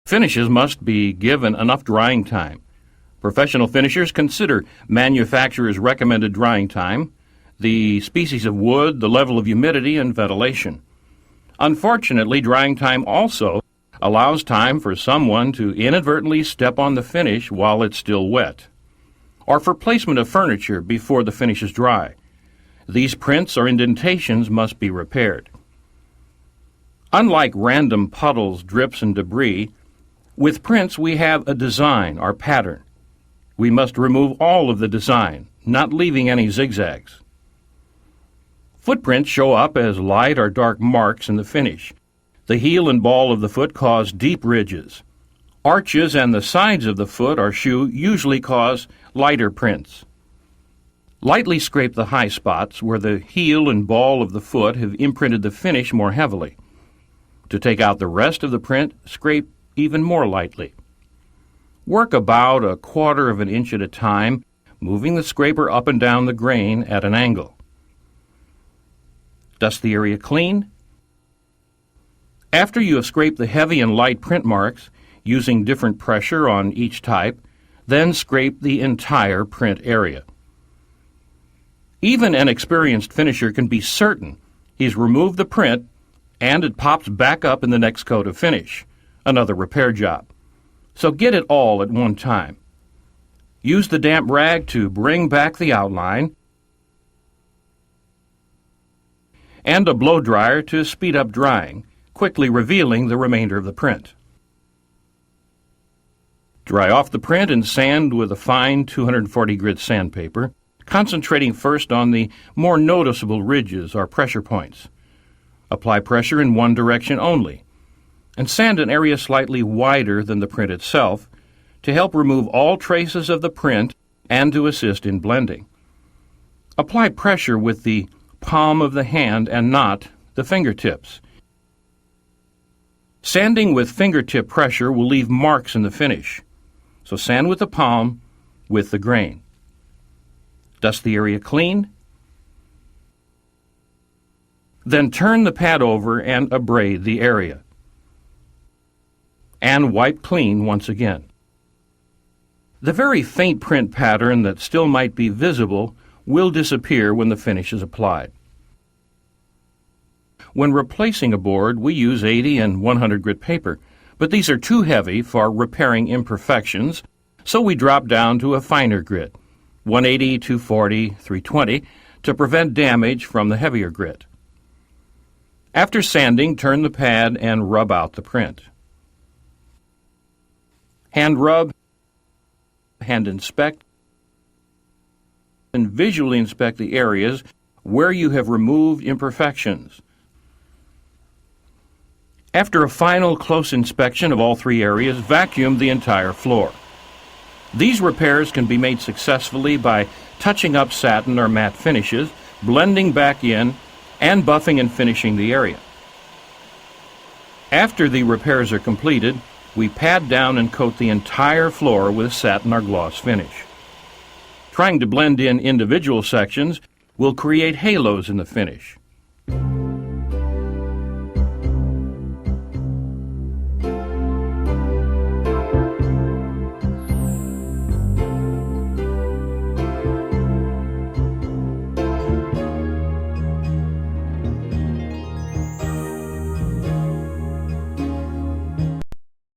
Finishes must be given enough drying time. Professional finishers consider manufacturer's recommended drying time, the species of wood, the level of humidity, and ventilation. Unfortunately, drying time also allows time for someone to inadvertently step on the finish while it's still wet, or for placement of furniture before the finish is dry. These prints or indentations must be repaired. Unlike random puddles, drips, and debris, with prints we have a design or pattern. We must remove all of the design, not leaving any zigzags. Footprints show up as light or dark marks in the finish. The heel and ball of the foot cause deep ridges. Arches and the sides of the foot or shoe usually cause lighter prints. Lightly scrape the high spots where the heel and ball of the foot have imprinted the finish more heavily. To take out the rest of the print, scrape even more lightly. Work about 1/4 of an inch at a time, moving the scraper up and down the grain at an angle. Dust the area clean. After you have scraped the heavy and light print marks, using different pressure on each type, then scrape the entire print area. Even an experienced finisher can be certain he's removed the print and it pops back up in the next coat of finish, another repair job. So get it all at one time. Use the damp rag to bring back the outline and a blow dryer to speed up drying, quickly revealing the remainder of the print. Dry off the print and sand with a fine 240 grit sandpaper, concentrating first on the more noticeable ridges or pressure points. Apply pressure in one direction only, and sand an area slightly wider than the print itself to help remove all traces of the print and to assist in blending. Apply pressure with the palm of the hand and not the fingertips. Sanding with fingertip pressure will leave marks in the finish, so sand with the palm with the grain. Dust the area clean. Then turn the pad over and abrade the area. And wipe clean once again. The very faint print pattern that still might be visible will disappear when the finish is applied. When replacing a board, we use 80 and 100 grit paper, but these are too heavy for repairing imperfections, so we drop down to a finer grit, 180, 240, 320, to prevent damage from the heavier grit. After sanding, turn the pad and rub out the print. Hand rub, hand inspect, and visually inspect the areas where you have removed imperfections. After a final close inspection of all three areas, vacuum the entire floor. These repairs can be made successfully by touching up satin or matte finishes, blending back in, and buffing and finishing the area. After the repairs are completed, we pad down and coat the entire floor with a satin or gloss finish. Trying to blend in individual sections will create halos in the finish.